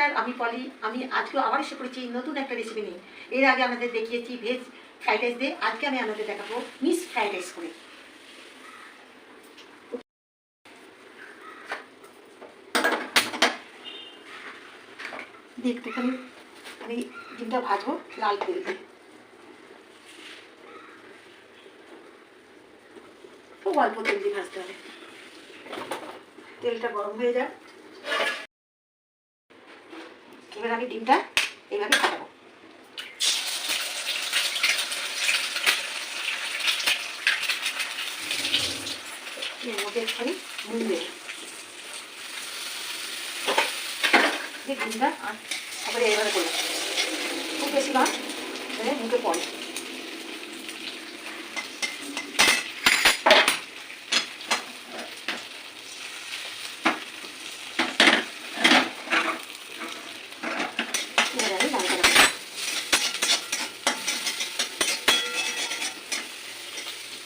নমস্কার, আমি পলি। আমি আজকে আবার এসে পড়েছি নতুন একটা রেসিপি নিয়ে। এর আগে আমাদের দেখিয়েছি ভেজ ফ্রাইড রাইস দিয়ে, আজকে আমি আপনাদের দেখাবো মিক্স ফ্রাইড রাইস করে। একটুখানি আমি ডিমটা ভাজবো লাল তেল দিয়ে, খুব অল্প তেল দিয়ে ভাজতে হবে। তেলটা গরম হয়ে যায়, এবার আমি ডিমটা এইভাবে ফাটাবো। এর মধ্যে একটুখানি নুন দেবো, ডিমটা তারপরে এইভাবে করবো, খুব বেশি নয়, মানে মুখে পড়ে।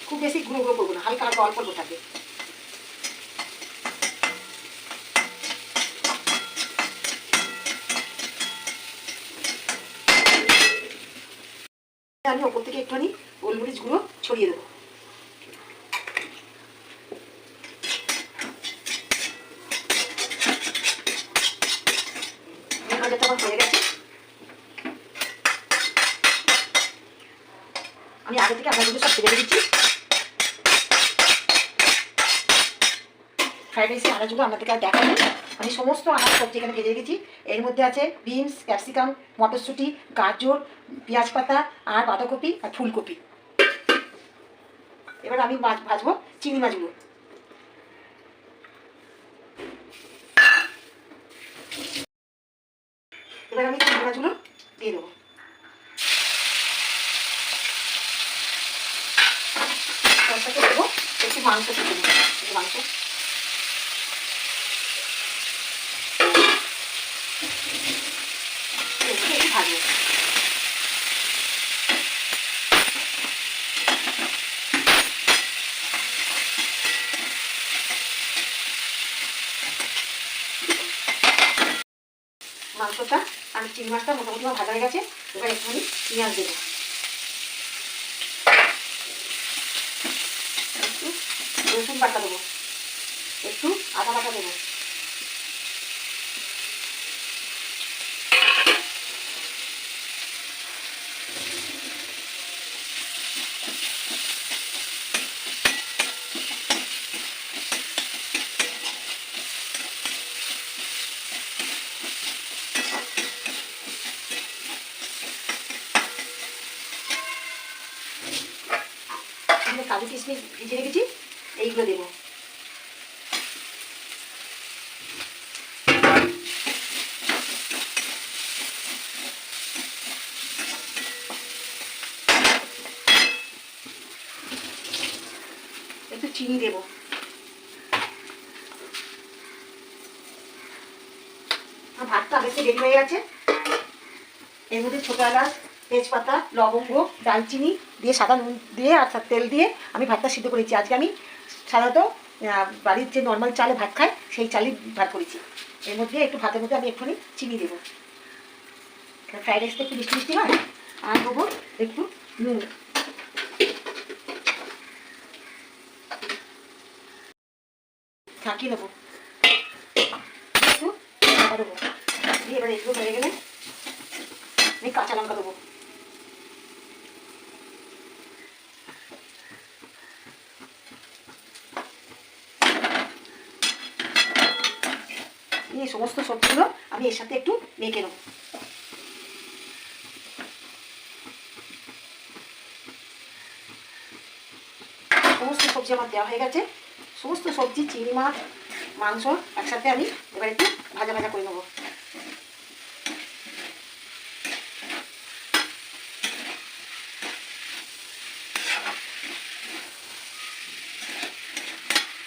খুব বেশি গুঁড়ো গুঁড়ো করবো না, হালকা হালকা অল্প অল্প থাকবে। আমি ওপর থেকে একটুখানি গোলমরিচ গুঁড়ো ছড়িয়ে দেবো। ভাজাটা আমার হয়ে গেছে। আমি আগে থেকে আনাজগুলো সব ভেজে দিচ্ছি। ফ্রাইড রাইসের আনাজগুলো আপনাদেরকে আর দেখাবো। আমি সমস্ত আনাজ সবজি এখানে ভেজে রেখেছি। এর মধ্যে আছে বিনস, ক্যাপসিকাম, মটরশুঁটি, গাজর, পেঁয়াজ পাতা আর বাঁধাকপি আর ফুলকপি। এবার আমি মাছ ভাজবো, চিংড়ি মাছগুলো। এবার আমি চিংড়ি মাছগুলো দিয়ে দেবো। দেবো একটু মাংস দিয়ে দেবো, একটু মাংস। একটু ভাজবো। মাংসটা আর চিংড়ি মাছটা মোটামুটি ভাজা হয়ে গেছে। এবার একটুখানি পেঁয়াজ দেবো, একটু রসুন বাটা দেবো, একটু আদা বাটা দেবো, কাজু কিশমিশ ভিজে রেখেছি, এইগুলো দেবো। একটু চিনি দেবো। ভাতটা আগে থেকে রেডি হয়ে গেছে। এর মধ্যে ছোটো এলাচ, তেজপাতা, লবঙ্গ, দালচিনি দিয়ে সাদা নুন দিয়ে আর তেল দিয়ে আমি ভাতটা সিদ্ধ করেছি। আজকে আমি সাধারণত বাড়ির যে নর্মাল চালে ভাত খায় সেই চালই ভাত করেছি। এর মধ্যে একটু ভাতের মধ্যে আমি একটুখানি চিনি দেবো, ফ্রাইড রাইসটা একটু মিষ্টি মিষ্টি হয়। আর দেবো একটু নুন, ঝাঁকিয়ে দেবো, একটু লঙ্কা দেবো দিয়ে এবার একটু হয়ে গেলে আমি কাঁচা লঙ্কা দেবো। এই সমস্ত সবজিগুলো আমি এর সাথে একটু মেখে নেব। সমস্ত সবজি আমার দেওয়া হয়ে গেছে। সমস্ত সবজি, চিংড়ি মাছ, মাংস একসাথে আমি এবার একটু ভাজা ভাজা করে নেবো।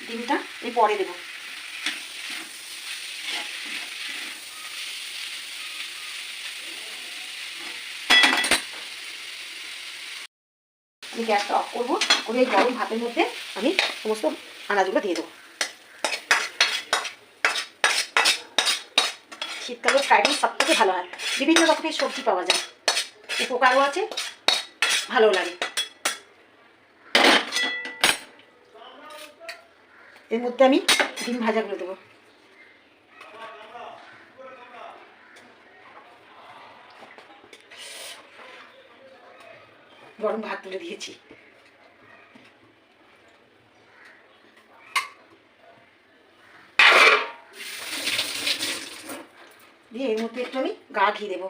ডিমটা এই পরে দেবো। আমি গ্যাসটা অফ করবো, করে এই গরম ভাতের মধ্যে আমি সমস্ত আনাজগুলো দিয়ে দেবো। শীতকালে ফ্রাইড রাইস সব থেকে ভালো হয়, বিভিন্ন রকমের সবজি পাওয়া যায়, উপকারও আছে, ভালো লাগে। এর মধ্যে আমি ডিম ভাজাগুলো দেবো। গরম ভাত তুলে দিয়েছি, দিয়ে এর মধ্যে একটু আমি গা ঘি দেবো।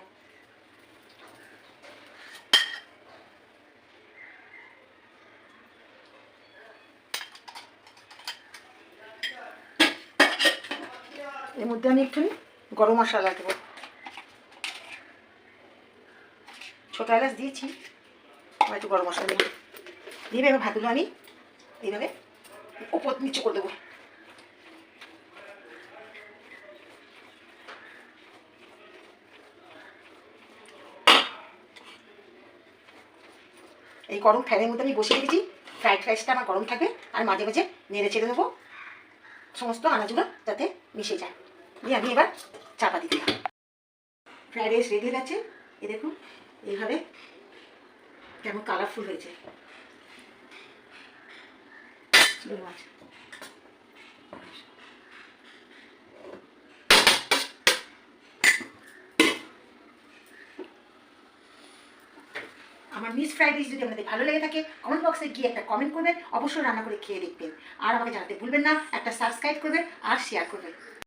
এর মধ্যে আমি একটু গরম মশলা দেবো, ছোটো এলাচ দিয়েছি, আমার একটু গরম মশলা দেবো, দিয়ে এবার ভাতগুলো আমি এইভাবে ওপর নিচে করে দেবো। এই গরম ফ্যানের মধ্যে আমি বসিয়ে রেখেছি, ফ্রাইড রাইসটা আমার গরম থাকবে, আর মাঝে মাঝে নেড়ে ছেড়ে দেবো সমস্ত আনাজগুলো যাতে মিশে যায়। দিয়ে আমি এবার চাপা দিয়ে দিলাম। ফ্রাইড রাইস রেডি হয়ে গেছে, এ দেখুন এইভাবে কেমন কালারফুল হয়েছে। আমার মিক্স ফ্রাইড রাইস যদি আপনাদের ভালো লেগে থাকে, কমেন্ট বক্সে গিয়ে একটা কমেন্ট করবেন, অবশ্যই রান্না করে খেয়ে দেখবেন, আর আমাকে জানাতে ভুলবেন না, একটা সাবস্ক্রাইব করবেন আর শেয়ার করবেন।